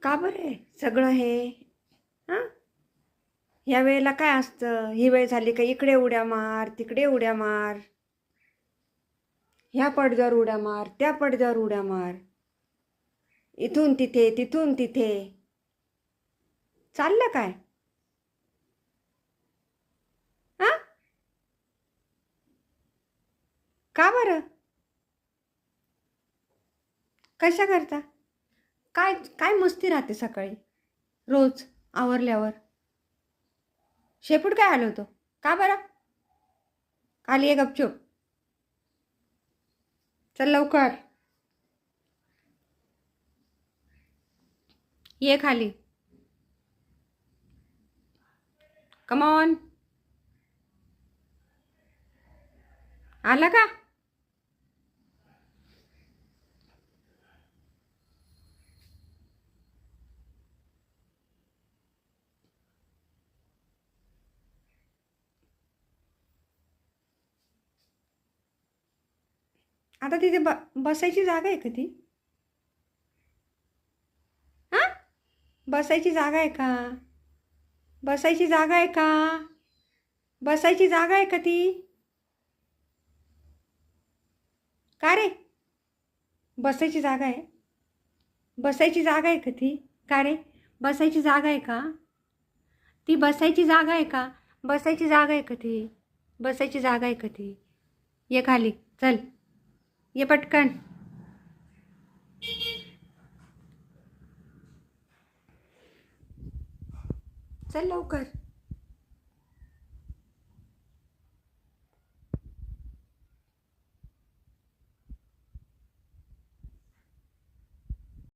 का बरं आहे सगळं हे? हां, ह्या वेळेला काय असतं? ही वेळ झाली का इकडे उड्या मार, तिकडे उड्या मार, ह्या पडद्यावर उड्या मार, त्या पडद्यावर उड्या मार, इथून तिथे, तिथून तिथे. चाललं काय? हां, का बरं? कशा करता? काय काय मस्ती राहते सकाळी रोज आवरल्यावर? शेपूट काय हलवतो? का बरं? खाली ये गपचूप. चल लवकर. ये खाली. Come on. आला का? आता तिथे बसायची जागा आहे का ती? हां, बसायची जागा आहे का? बसायची जागा आहे का? बसायची जागा आहे का ती? का रे? बसायची जागा आहे? बसायची जागा आहे का ती? का रे? बसायची जागा आहे का? ती बसायची जागा आहे का? बसायची जागा आहे का ती? बसायची जागा आहे का ती? ये खाली. चल. ये पटकन. चल लवकर.